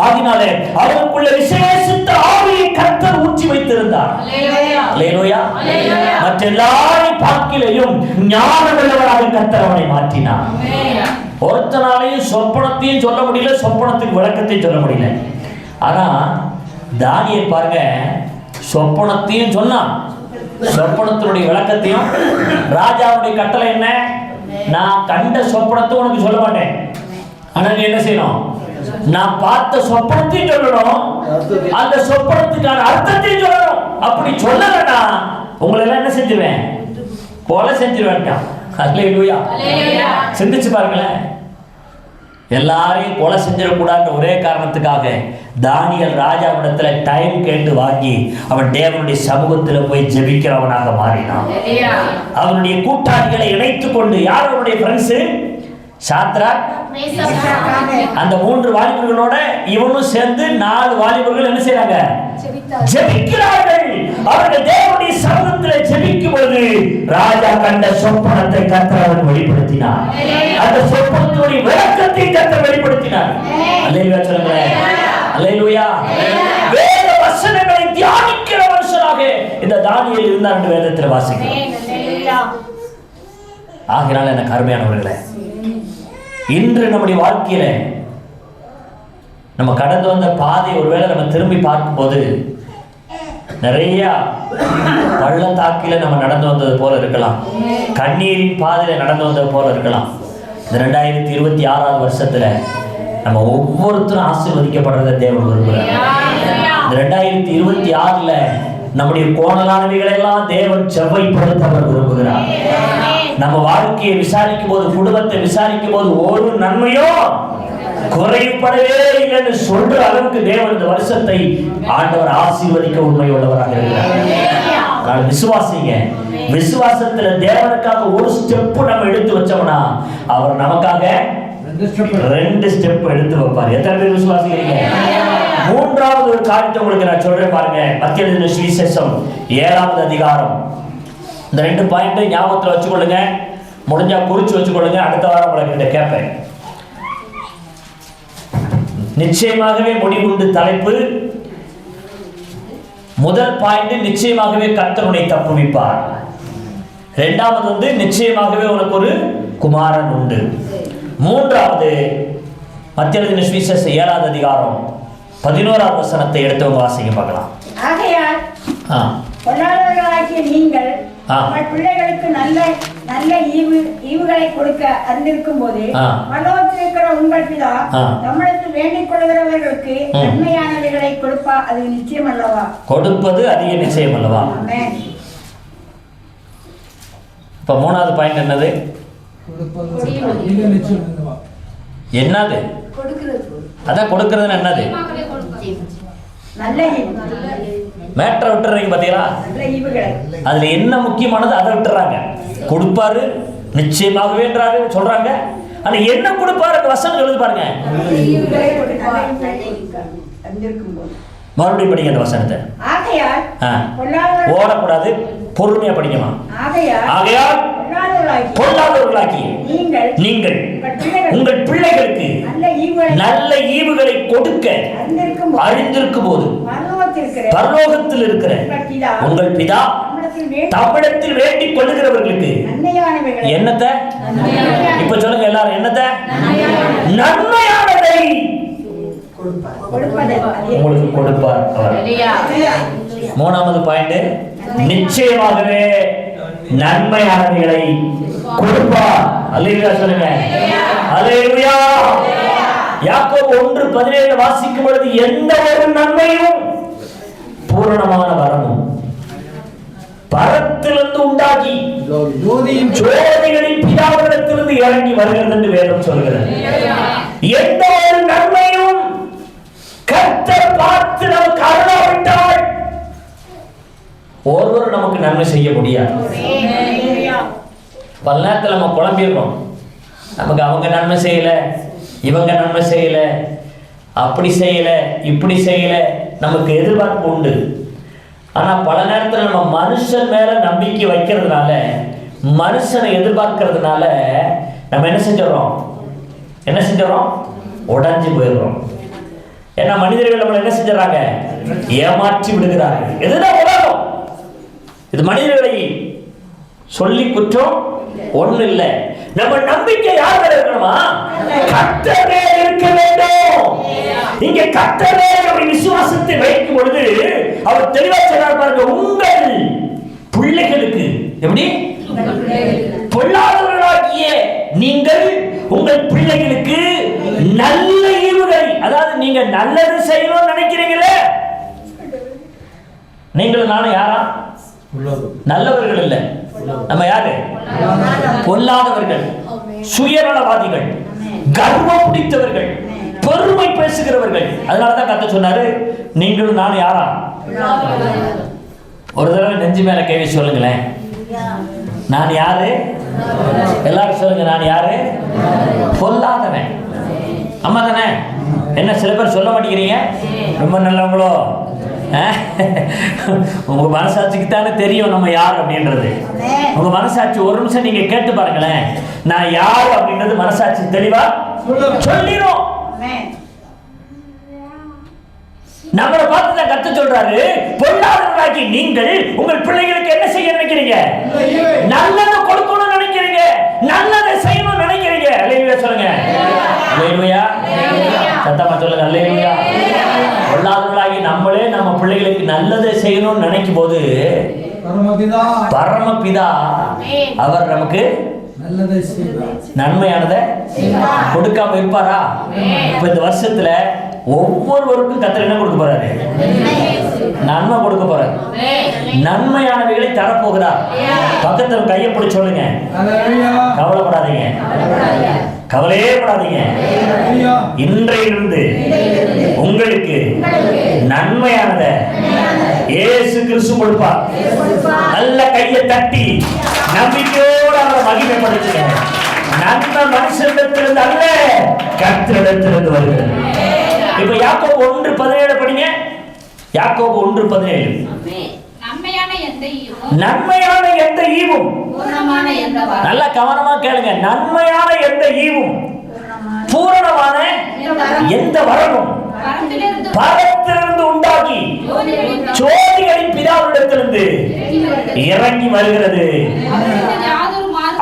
ஆகினாலே அவனுக்குள்ள விசேஷித்த ஆவியை கர்த்தர் ஊற்றி வைத்திருந்தார். அல்லேலூயா. மற்ற எல்லாரையும் பார்க்கிலையும் ஞானமுள்ளவராக கர்த்தர் அவனை மாற்றினார். ஒருத்தனாலையும் சொப்பனத்தையும் சொல்ல முடியல, சொப்பனத்துக்கு விளக்கத்தையும் சொல்ல முடியல. ஆனா தானியேல் பாருங்க, சொப்பனத்தையும் சொன்னான், சொப்பனத்தினுடைய விளக்கத்தையும். ராஜாவுடைய கட்டளை என்ன? நான் கண்ட சொப்பனத்தை உனக்கு சொல்ல மாட்டேன், ஆனா நீ என்ன செய்யணும்? நான் பார்த்த சொப்பனத்தையும் சொல்லணும், அந்த சொப்பனத்துக்கான அர்த்தத்தையும் சொல்லணும். அப்படி சொல்லலன்னா உங்களை எல்லாம் என்ன செஞ்சிருவேன்? கொலை செஞ்சிருவேன். அல்லேலூயா. சிந்திச்சு பாருங்களேன். எல்லாரையும் கொலை செஞ்சிடக்கூடாது ஒரே காரணத்துக்காக தானியேல் ராஜாவிடத்துல டைம் கேட்டு வாங்கி அவன் தேவனுடைய சமூகத்தில் போய் ஜெபிக்கிறவனாக மாறினான். அவனுடைய கூட்டாளிகளை இணைத்துக் கொண்டு, யார் அவனுடைய ஃப்ரெண்ட்ஸ்? சாத்ராக், அந்த 3 வாலிபர்களோட இவனும் சேர்ந்து 4 வாலிபர்கள் என்ன செய்றாங்க? ஜெபிக்கிறார்கள். அவர்கள் தேவனுடைய சமூகத்தில் ஜெபிக்கும் பொழுது ராஜா கண்ட சொப்பனத்தை கர்த்தர் அவனுக்கு வெளிப்படுத்தினார். அந்த சொப்பனத்துடைய விளக்கத்தை கர்த்தர் வெளிப்படுத்தினார். அல்லேலூயா சொல்லுங்களேன். அல்லேலூயா. வேத வசனங்களை தியானிக்கிற மனுஷனாக இந்த தானியேல் இருந்தார் என்று வேதத்தில் வாசிக்கிறோம். ஆகையால் எனக்கு அருமையானவர்களே, இன்று நம்முடைய வாழ்க்கையில நம்ம கடந்து வந்த பாதை ஒருவேளை நம்ம திரும்பி பார்க்கும்போது நிறைய பள்ளத்தாக்கில நம்ம நடந்து வந்தது போல இருக்கலாம், கண்ணீரின் பாதையில நடந்து வந்தது போல இருக்கலாம். இந்த 2026 வருஷத்துல நம்ம ஒவ்வொருத்தரும் ஆசீர்வதிக்கப்படுறதை தேவன் விரும்புகிறார். இந்த 2026ல நம்முடைய கோணலானவைகளை எல்லாம் தேவன் செவ்வைப்படுத்த அவர் விரும்புகிறார். நம்ம வாழ்க்கையை விசாரிக்கும் போது, குடும்பத்தை விசாரிக்கும் போது ஒரு நன்மையோ குறைப்படவே இல்லைன்னு சொல்ற அளவுக்கு தேவன் இந்த வருஷத்தை ஆண்டவர் ஆசீர்வதிக்க உண்மை உள்ளவராக இருக்கிறார். விசுவாசிங்க. விசுவாசத்துல தேவனுக்காக ஒரு ஸ்டெப் நம்ம எடுத்து வச்சோம்னா அவர் நமக்காக 2 ஸ்டெப் எடுத்து வைப்பார். எத்தனை பேர் விசுவாசிக்கிறீங்க? மூன்றாவது ஒரு காரியத்தை உங்களுக்கு நான் சொல்றேன் பாருங்க. மத்திய எழுதின சுவிசேஷம் 7வது அதிகாரம். இந்த 2 பாயிண்ட் ஞாபகத்தில் வச்சுக்கொள்ளுங்க, முடிஞ்சா குறிச்சு வச்சுக்கொள்ளுங்க. அடுத்த வாரம் உங்களை கேட்பேன். நிச்சயமாகவே முடிவுண்டு தலைப்பு. முதல் பாயிண்ட் நிச்சயமாகவே கர்த்தர் உன்னை தப்புவிப்பார். 2வது நிச்சயமாகவே உனக்கு ஒரு குமாரன் உண்டு. 3வது மத்திய எழுதின சுவிசேஷம் 7வது அதிகாரம் 11வது வசனத்தை எடுத்தவங்க வாசிக்க பார்க்கலாம். ஆகையால் பொல்லாதவர்களாகிய நீங்கள் உங்கள் பிள்ளைகளுக்கு நல்ல நல்ல ஈவுகளை கொடுக்க அறிந்திருக்கும் போது பரலோகத்தில் இருக்கிற உங்கள் பிதா நம்மளுக்கு வேண்டிக் கொள்கிறவர்களுக்கு நன்மையானவைகளை கொடுப்பா அது நிச்சயம் அல்லவா? கொடுப்பது அதிக நிச்சயம் அல்லவா? இப்ப 3வது பாயிண்ட் என்னது? என்னது அதான் கொடுக்கறதுன்னு என்னது? மேட்டரை விட்டுறீங்க பாத்தீங்களா? அதுல என்ன முக்கியமானது அதை விட்டுறாங்க. கொடுப்பாரு நிச்சயமாகவேன்றாரு சொல்றாங்க. ஆனா என்ன கொடுப்பாரு வசனம் எழுதி பாருங்க. மறுபடியும் படிங்க அந்த வசனத்தை. ஓடக்கூடாது, பொறுமையா படிக்கணும். ஆகையால் பொல்லாதவர்களாக்கி நீங்கள் உங்கள் பிள்ளைகளுக்கு நல்ல ஈவுகளை கொடுக்க அறிந்திருக்கும் போது பரலோகத்தில் இருக்கிற உங்கள் பிதா தமிழத்தில் வேண்டிக் கொள்ளுகிறவர்களுக்கு என்னத்தை இப்ப சொல்லுங்க எல்லாரும், என்னத்தை? நன்மையானதை உங்களுக்கு கொடுப்பார் அவர். மூணாவது பாயிண்ட், நிச்சயமாகவே நன்மையானவைகளை கொடுப்பார். அல்லேலூயா சொல்லுங்க. அல்லேலூயா. யாக்கோபு 1:17 வாசிக்கும் பொழுது எந்த ஒரு நன்மையும் பூரணமான வரமும் பரத்திலிருந்து உண்டாகி ஜோதிகளின் பிதாவிடத்திலிருந்து இறங்கி வருகிறது என்று வேதம் சொல்கிறது. எந்த ஒரு நன்மையும் கர்த்தர் பார்த்து நமக்கு அருளாவிட்டால் ஒருவர் நமக்கு நன்மை செய்ய முடியாது. பல நேரத்தில் நம்ம குழம்பிடுறோம். நமக்கு அவங்க நன்மை செய்யல, இவங்க நன்மை செய்யல, அப்படி செய்யல, இப்படி செய்யல, நமக்கு எதிர்பார்ப்பு உண்டு. ஆனா பல நேரத்தில் நம்ம மனுஷன் மேல நம்பிக்கை வைக்கிறதுனால, மனுஷனை எதிர்பார்க்கறதுனால நம்ம என்ன செஞ்சிடறோம்? உடைஞ்சு போயிடுறோம். ஏன்னா மனிதர்கள் நம்மளை என்ன செஞ்சாங்க? ஏமாற்றி விடுகிறார்கள். இதுதான் உலகம். இது மனிதர்களை சொல்லி குற்றம் ஒண்ணு இல்லை. நம்ம நம்பிக்கை யார் மேல இருக்கணுமா? கர்த்தர் மேல இருக்க வேண்டும். இங்க கர்த்தர் மேல விசுவாசத்தை வைக்கும் பொழுது அவர் தெளிவா சொன்னார் பாருங்க, உங்கள் பிள்ளைகளுக்கு எப்படி பொல்லாதவர்களாகிய நீங்கள் உங்கள் பிள்ளைகளுக்கு நல்ல ஈவுகள், அதாவது நீங்க நல்லது செய்யணும்னு நினைக்கிறீங்களே, நீங்கள் நானும் யாரா? நல்லவர்கள் இல்லை. நம்ம யாரு? பொல்லாதவர்கள், சுயநலவாதிகள், கர்வம் பிடித்தவர்கள், பெருமை பேசுகிறவர்கள். அதனாலதான் கர்த்தர் சொன்னாரு, நீங்களும் நானும் யாரா? ஒரு தடவை நெஞ்சு மேல கை வச்சு சொல்லுங்களேன், நான் யாரு? எல்லாரும் சொல்லுங்க, நான் யாரு? பொல்லாதவன். அம்மா தானே? என்ன சில பேர் சொல்ல மாட்டேங்கிறீங்க? ரொம்ப நல்லவங்களோ? உங்க மனசாட்சிக்கு தானே தெரியும் நம்ம யார் அப்படின்றது. உங்க மனசாட்சி ஒரு நிமிஷம் நீங்க கேட்டு பாருங்களேன், நான் யார் அப்படின்றது மனசாட்சி தெளிவா சொல்லிடும். நம்மளை பார்த்து தான் கர்த்தர் சொல்றாரு, பொல்லாதவர்களாகி நீங்கள் உங்கள் பிள்ளைகளுக்கு என்ன செய்ய நினைக்கிறீங்க? நல்லதை கொடுக்கணும்னு நினைக்கிறீங்க, நல்லதை செய்யணும்னு நினைக்கிறீங்க. அல்லேலூயா சொல்லுங்க. அல்லேலூயா. சத்தமா சொல்லுங்க. அல்லேலூயா. பொல்லாதவர்களாகி நம்மளே நம்ம பிள்ளைகளுக்கு நல்லதை செய்யணும்னு நினைக்கும் போது பரமபிதா அவர் நமக்கு நன்மையானதை கொடுக்காம இருப்பாரா? இப்ப இந்த வருஷத்துல ஒவ்வொருவருக்கும் கர்த்தர் என்ன கொடுக்க போறாரு? நன்மை கொடுக்க போறாரு. நன்மையானவைகளை தரப்போகிறார். பக்கத்துல கையை பிடிச்சு சொல்லுங்க, கவலைப்படாதீங்க, கவலையே படாதீங்க. இன்றையிலிருந்து உங்களுக்கு நன்மையானத இயேசு கிறிஸ்து கொடுப்பார். நல்ல கையை தட்டி நம்பிக்கையோடு அவரை மகிமைப்படுத்துங்க. நன்மை மனுஷனிடத்திலிருந்து அல்ல, கர்த்தரிடத்திலிருந்து வருகிறது. இப்ப யாக்கோபு 1:17 படிங்க. யாக்கோபு 1:17. நன்மையான எந்த ஈவும், நல்ல கவனமா கேளுங்க, நன்மையான எந்த ஈவும் பூரணமான எந்த வரமும் பரத்திலிருந்து உண்டாகி ஜோதிகளின் பிதாவிடத்திலிருந்து இறங்கி வருகிறது.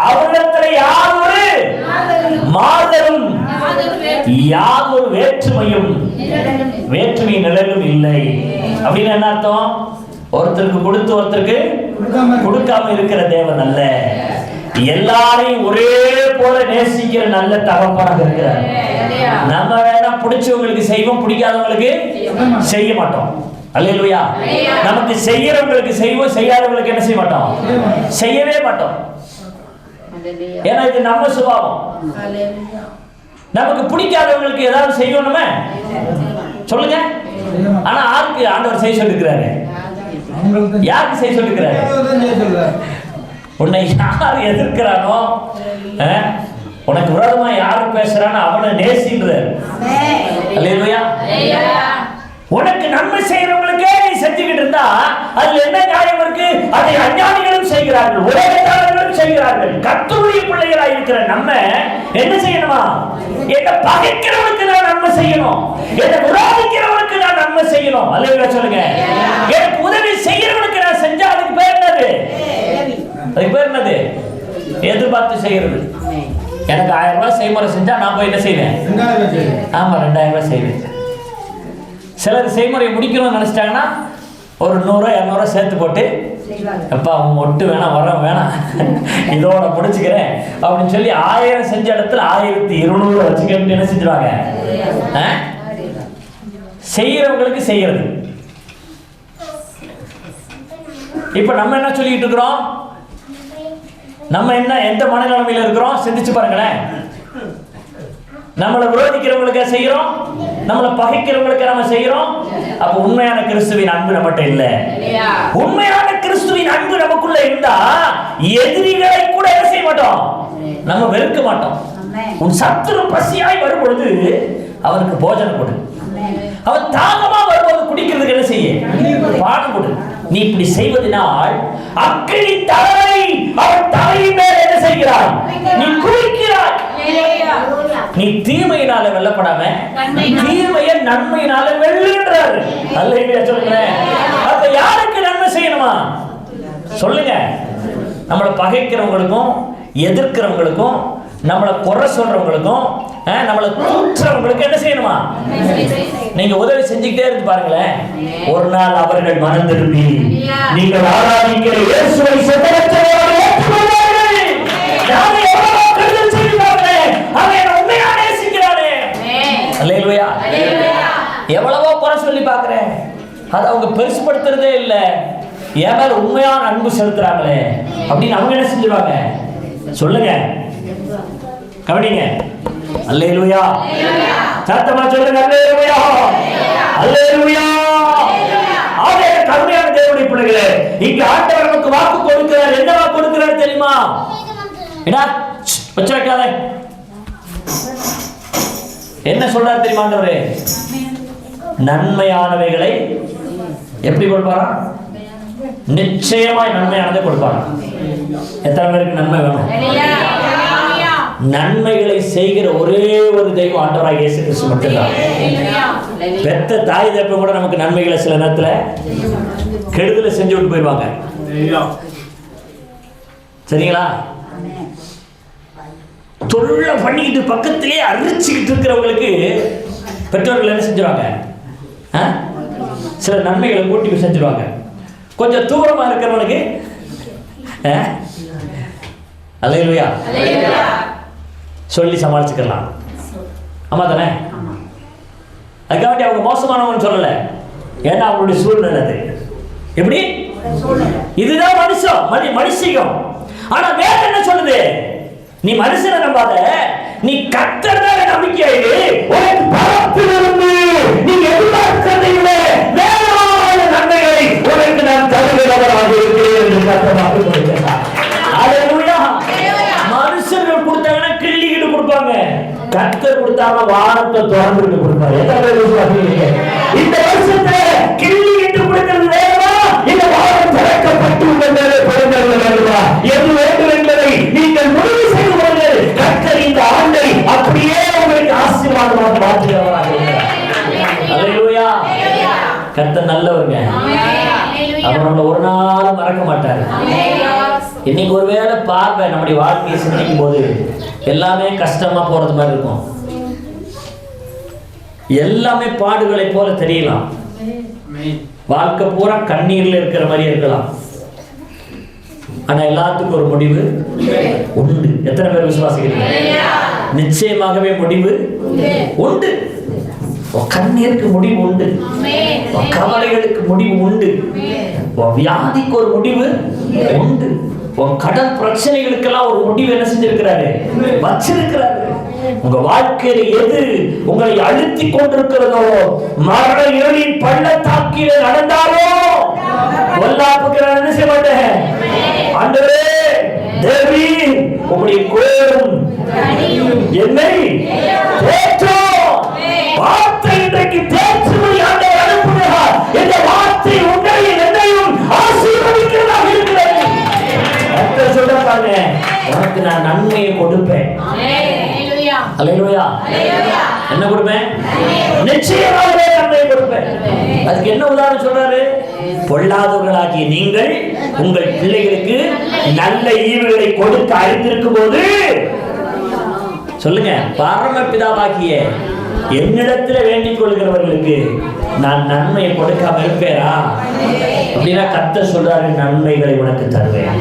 அவரிடத்தில் யாதொரு மாறுதலும் யாதொரு வேற்றுமை நிழலும் இல்லை. அப்படின்னு என்ன அர்த்தம்? ஒருத்தருக்கு கொடுத்து ஒருத்தருக்கு கொடுக்காம இருக்கிற தேவன் அல்ல, எல்லாரையும் ஒரே போல நேசிக்கிற நல்ல தகப்பனாக இருக்கிறார். நம்ம வேணா பிடிச்சவங்களுக்கு செய்வோம், பிடிக்காதவங்களுக்கு செய்ய மாட்டோம். அல்லேலூயா. நமக்கு செய்யறவங்களுக்கு செய்வோம், செய்யாதவங்களுக்கு என்ன செய்ய மாட்டோம்? செய்யவே மாட்டோம். ஏன்னா இது நம்ம சுபாவம். நமக்கு பிடிக்காதவங்களுக்கு ஏதாவது செய்யணுமே சொல்லுங்க. ஆனா யாருக்கு ஆண்டவர் செய்ய சொல்லிருக்கிறாரு? யாருக்கு செய்ய சொல்லிருக்கிறாரு? உன்னை யார் எதிர்க்கிறானோ, உனக்கு விரோதமா யாரு பேசுறானோ அவனை நேசின்றார். அல்லேலூயா. உனக்கு நன்மை செய்யறவங்களுக்கே நீ செஞ்சுக்கிட்டு இருந்தா அதுல என்ன நியாயம் இருக்கு? அதை அஞ்ஞானிகளும் செய்கிறார்கள், உலகத்தார்களும் செய்கிறார்கள். கர்த்தருடைய பிள்ளைகளாய் இருக்கிற நம்ம என்ன செய்யணுமா? என்ன பகைக்கிறவனுக்கு நான் நன்மை செய்யணும், என்ன விரோதிக்கிறவனுக்கு நான் நன்மை செய்யணும். அல்லேலூயா சொல்லுங்க. எனக்கு உதவி செய்யறவனுக்கு நான் செஞ்சா அதுக்கு பேர் என்னது? அதுக்கு பேர் என்னது? எதிர்பார்த்து செய்யறது. எனக்கு 1000 ரூபாய் செய்முறை செஞ்சா நான் போய் என்ன செய்வேன்? ஆமா 2000 ரூபாய் செய்வேன். சிலர் செய்முறையை முடிக்கணும்னு நினைச்சிட்டாங்கன்னா ஒரு 100 200 சேர்த்து போட்டு எப்பா அவங்க ஒட்டு வேணாம் வர வேணாம் இதோட முடிச்சுக்கிறேன் அப்படின்னு சொல்லி 1000 செஞ்ச இடத்துல 1200 வச்சுக்கிட்டு என்ன செஞ்சிருவாங்க? செய்யறவங்களுக்கு செய்யறது. இப்ப நம்ம என்ன சொல்லிட்டு இருக்கிறோம்? நம்ம என்ன எந்த மனநிலைமையில இருக்கிறோம் சிந்திச்சு பாருங்களேன். நம்மளை விரோதிக்கிறவங்களுக்கு செய்யறோம், நம்மளை பகைக்கிறவங்களுக்கு நம்ம செய்யறோம். அப்ப உண்மையான கிறிஸ்துவின் அன்பு நம்மகிட்ட இல்ல. உண்மையான கிறிஸ்துவின் அன்பு நமக்குள்ள இருந்தா எதிரிகளை கூட என்ன செய்ய மாட்டோம்? நம்ம வெறுக்க மாட்டோம். உன் சத்துரு பசியாய் வரும் பொழுது அவனுக்கு போஜனம் கொடு. அவன் தாகமா வரும்போது குடிக்கிறதுக்கு என்ன செய்ய? பானம் கொடு. நீ இப்படி செய்வதனால் அக்கினி தலையை அவன் தலையின் மேல் என்ன செய்கிறாய்? நீ குளிக்கிறாய். நீ தீமையினால வெல்லப்படாம தீமையை நன்மையினால வெல்லுன்றார். அல்லேலூயா சொல்லுங்க. அப்ப யாருக்கு நன்மை செய்யணுமா சொல்லுங்க? நம்மளை பகைக்கிறவங்களுக்கும் எதிர்க்கிறவங்களுக்கும் நம்மளை குறை சொல்றவங்களுக்கும் நம்மளை தூற்றுறவங்களுக்கு என்ன செய்யணுமா? நீங்க உதவி செஞ்சுக்கிட்டே இருந்து பாருங்களேன். ஒரு நாள் அவர்கள் மனம் திரும்பி நீங்கள் ஆராதிக்கிற இயேசுவை சென்றடைவார்கள். அல்லேலூயா. எவ்வளவோ குறை சொல்லி பார்க்கிறேன், அதை அவங்க பெருசுபடுத்துறதே இல்லை. என் மேல உண்மையான அன்பு செலுத்துறாங்களே அப்படின்னு அவங்க என்ன செஞ்சிருவாங்க சொல்லுங்க, கவனிங்க. அல்லேலூயா. சத்தமா சொல்லுங்க அல்லேலூயா. அல்லேலூயா. ஆவே கருணையான தேவனுடைய பிள்ளைகளே, இங்க ஆண்டவர் நமக்கு வாக்கு கொடுக்கிறார். என்ன வாக்கு கொடுக்கிறார் தெரியுமா? என்ன வச்சு வைக்காத. என்ன சொல்றாரு தெரியுமா ஆண்டவரே? நன்மையானவைகளை எப்படி கொடுப்பாரா? நிச்சயமாய் நன்மையானதை கொடுப்பாரா? எத்தனை பேருக்கு நன்மை வேணும்? நன்மைகளை செய்கிற ஒரே ஒரு தெய்வம் ஆண்டவராகிய இயேசு கிறிஸ்து மட்டும்தான். பெத்த தாய் தகப்பன் கூட நமக்கு நன்மைகளை சில நேரத்துல கெடுதலை செஞ்சு விட்டு போயிடுவாங்க. சரிங்களா? தொல்லை பண்ணிக்கிட்டு பக்கத்திலே அரிச்சுக்கிட்டு இருக்கிறவங்களுக்கு பெற்றோர்கள் என்ன செஞ்சிருவாங்க? சில நன்மைகளை கூட்டி செஞ்சிருவாங்க. கொஞ்சம் தூரமா இருக்கிறவனுக்கு அல்லேலூயா சொல்லி சமாளிச்சுக்கலாம். ஆமா தானே? அதுக்காண்டி அவங்க மோசமானவன் சொல்லல. ஏன்னா அவங்களுடைய சூழ்நிலை அது. எப்படி? இதுதான் மனுஷம். ஆனா வேற என்ன சொல்லுது? நீ மனுஷனை நம்பாத, நீ கர்த்தர் மேல நம்பிக்கை வை. உனக்கு பரத்திலிருந்து நீ எதிர்பார்க்கிறதை விட மேலான நன்மைகளை உனக்கு நான் தருகிறவராக இருக்கிறேன் என்று கர்த்தர் வாக்கு கொடுக்கிறார். அல்லேலூயா. மனுஷர்கள் கொடுத்தாங்கன்னா கிள்ளிக்கிட்டு கொடுப்பாங்க, கர்த்தர் கொடுத்தாங்கன்னா வானத்தை திறந்துட்டு கொடுப்பாரு. இந்த வருஷத்தை கிள்ளிக்கிட்டு கொடுக்கிறது வேணுமா? இந்த வானம் திறக்கப்பட்டு உங்கள் மேலே பிறந்தது வேண்டுமா? எது வேண்டும் என்பதை நீங்கள் முடிவு செய்து கொள்ளுங்கள். கர்த்தர் இந்த ஆண்டை அப்படியே உங்களுக்கு ஆசீர்வாதமாக மாற்றுகிறவராக இருக்கிறார். அல்லேலூயா. கர்த்தர் நல்லவருங்க. அவர் நம்மளை ஒரு நாள் மறக்க மாட்டாரு. இன்னைக்கு ஒருவேளை பார்வை நம்முடைய வாழ்க்கையை சிந்திக்கும் போது எல்லாமே கஷ்டமா போறது மாதிரி இருக்கும். எல்லாமே பாடுகளை போல தெரியலாம். வாழ்க்கை பூரா கண்ணீர்ல இருக்கிற மாதிரி இருக்கலாம். ஆனா எல்லாத்துக்கும் ஒரு முடிவு உண்டு. எத்தனை பேர் விசுவாசிக்கிறீங்க? நிச்சயமாகவே முடிவு உண்டு. கண்ணீருக்கு முடிவு உண்டு, கவலைகளுக்கு முடிவு உண்டு, வியாதிக்கு ஒரு முடிவு உண்டு. உன் கடன் பிரச்சனைகளுக்கெல்லாம் ஒரு முடிவு என்ன செஞ்சிருக்கிறாரு, வச்சிருக்கிறாரு. உங்க வாழ்க்கையில எது உங்களை அழுத்தி கொண்டிருக்கிறதோ, மரண இருளின் பள்ளத்தாக்கிலே நடந்தாலோ பொல்லாப்புக்கு நான் என்ன செய்ய மாட்டேன். ஆண்டவரே தேவி உங்களுடைய கோரும் என்னை தேற்றும் வார்த்தை இன்றைக்கு தேற்றும்படி ஆண்டவர் அனுப்புகிறார். இந்த வார்த்தை உங்களையும் என்னையும் ஆசீர்வதிக்கிறதாக இருக்கிறது. கர்த்தர் சொல்றாங்க, உனக்கு நான் நன்மையை கொடுப்பேன். அல்லேலூயா. என்ன கொடுப்பேன்? நிச்சயமாகவே நன்மையை கொடுப்பேன். அதுக்கு என்ன உதாரணம் சொல்றாரு? பொல்லாதவர்களாகிய நீங்கள் உங்கள் பிள்ளைகளுக்கு நல்ல ஈவுகளை கொடுக்க அறிந்திருக்கும் போது, சொல்லுங்க, பரமபிதாவாகிய என்னிடத்தில் வேண்டிக் கொள்கிறவர்களுக்கு நான் நன்மையை கொடுக்காம இருப்பேனா? அப்படின்னா கர்த்தர் சொல்றாரு, நன்மைகளை உனக்கு தருவேன்.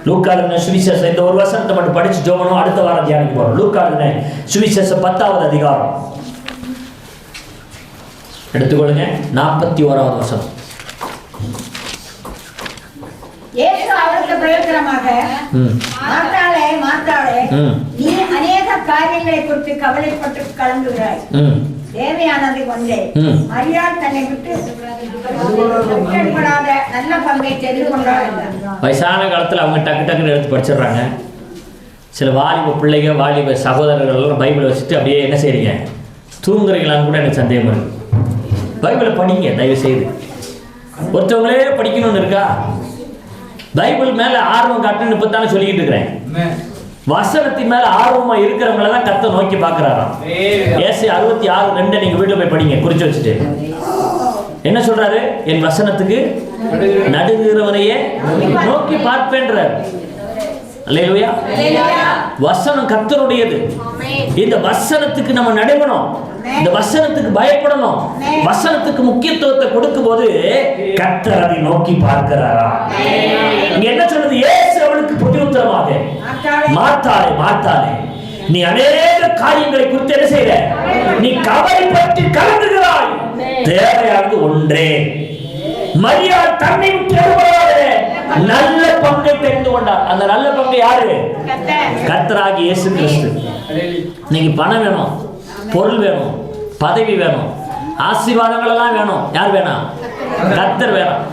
லூக்கா எழுதின சுவிசேஷம், இந்த ஒரு வசனத்தை மட்டும் படிச்சு ஜோமனும் அடுத்த வாரம் தியானிக்க போறோம். லூக்கா எழுதின சுவிசேஷம் 10வது அதிகாரம் எடுத்துக்கொள்ளுங்க. 41வது வசனம். இயேசு அவருக்கு பிரயோஜனமாக, மார்த்தாளே மார்த்தாளே, நீ அநேக காரியங்களை குறித்து கவலைப்பட்டு கலங்குகிறாய். தேவையானது ஒன்றே. மரியாள் தன்னை விட்டு நல்ல பங்கை தெரிந்து கொண்டாள். வயசான காலத்தில் அவங்க டக்கு டக்குன்னு எடுத்து படிச்சிடுறாங்க. சில வாலிப பிள்ளைங்க, வாலிப சகோதரர்கள் எல்லாம் பைபிளை வச்சுட்டு அப்படியே என்ன செய்றீங்க, தூங்குறீங்களான்னு கூட எனக்கு சந்தேகம் இருக்கு. பைபிளை படிங்க தயவு செய்து. ஒருத்தவங்களே படிக்கணும்னு இருக்கா? பைபிள் மேல ஆர்வம் காட்டுன்னு இப்பத்தானே சொல்லிக்கிட்டு இருக்கிறேன். வசனத்தின் மேல ஆர்வமா இருக்கிறவங்கள தான் கர்த்தர் நோக்கி பார்க்கிறாராம். ஏசாயா 66:2 நீங்க வீட்டுல போய் படிங்க, குறிச்சு வச்சுட்டு. என்ன சொல்றாரு? என் வசனத்துக்கு நடுங்குகிறவனையே நோக்கி பார்ப்பேன்றார். அல்லேலூயா. வசனம் கர்த்தருடையது. இந்த வசனத்துக்கு நம்ம நடுங்கணும், இந்த வசனத்துக்கு பயப்படணும். வசனத்துக்கு முக்கியத்துவத்தை கொடுக்கும் போது கர்த்தர் அதை நோக்கி பார்க்கிறாரா? இங்க என்ன சொல்றது? இயேசு அவளுக்கு பிரதியுத்தரமாக, மார்த்தாளே மார்த்தாளே, நீ அநேக காரியங்களை குறித்து என்ன செய்ற? நீ கவலைப்பட்டு கலங்குகிறாய். தேவையானது ஒன்றே. மரியாள் தன்னை விட்டு எடுபடாதே நல்ல பங்கை தெரிந்து கொண்டார். அந்த நல்ல பங்கு யாரு? கர்த்தராகிய இயேசு கிறிஸ்து. நீங்க பணம் வேணும், பொருள் வேணும், பதவி வேணும், ஆசீர்வாதங்கள் எல்லாம் வேணும். யார் வேணாம்? கர்த்தர் வேணும்.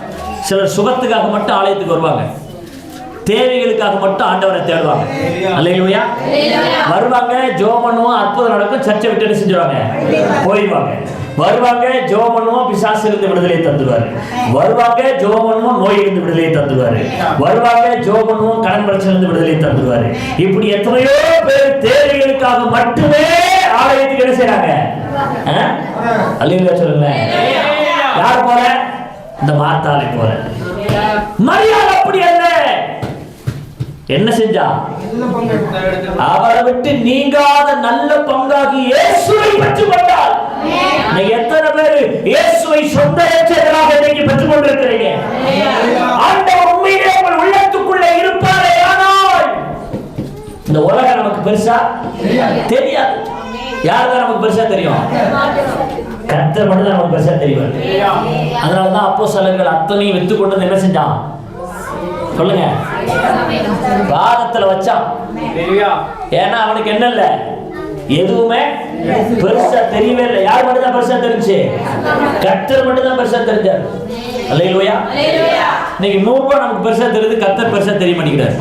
சிலர் சுகத்துக்காக மட்டும் ஆலயத்துக்கு வருவாங்க, தேவைகளுக்காக மட்டும் ஆண்டவரை தேடுவாங்க. அல்லேலூயா. வருவாங்க, ஜெபம் பண்ணுவோம், அற்புதம் நடக்கும், சர்ச்சை விட்டு என்ன செஞ்சுருவாங்க? போயிடுவாங்க. வருவாங்க, ஜெபம் பண்ணுவோம், பிசாசிலிருந்து விடுதலை தந்துடுவாரு. வருவாங்க, ஜெபம் பண்ணுவோம், நோயிலிருந்து விடுதலை தந்துடுவாரு. வருவாங்க, ஜெபம் பண்ணுவோம், கடன் பிரச்சனையிலிருந்து விடுதலை தந்துடுவாரு. இப்படி எத்தனையோ பேர் தேவைகளுக்காக மட்டுமே ஆலயத்துக்கு என்ன செய்றாங்க? அல்லேலூயா சொல்லுங்க. யார் போற? இந்த மார்த்தாளை போற. மரியாள் அப்படி அல்ல. என்ன செஞ்சா? அவரை விட்டு நீங்காத நல்ல பங்காகி இயேசுவை பெற்றுக் கொண்டாள். எத்தனை பேர் இயேசுவை சொந்த ரட்சகராக இன்னைக்கு பெற்றுக் கொண்டிருக்கிறீங்க? ஆண்டவர் உண்மையிலே உங்கள் உள்ளத்துக்குள்ளே இருப்பாரே ஆனால் இந்த உலகம் நமக்கு பெருசா தெரியாது. யாருதான் நமக்கு பெருசா தெரியும்? கர்த்தர் மட்டும் தான் நமக்கு பெருசா தெரியும். அதனாலதான் அப்போஸ்தலர்கள் அத்தனையும் வித்து கொண்டு என்ன செஞ்சான்? சொல்லுங்க. பாதத்துல வச்சான். ஏன்னா அவனுக்கு என்ன இல்ல, எதுவுமே பெருசா தெரியவே இல்லை. யார் மட்டும் தான் பெருசா தெரிஞ்சு? கர்த்தர் மட்டும் தான் பெருசா தெரிஞ்சார். அல்லேலூயா. இன்னைக்கு 100 ரூபாய் நமக்கு பெருசா தெரியுது, கர்த்தர் பெருசா தெரிய மாட்டேங்கிறார்.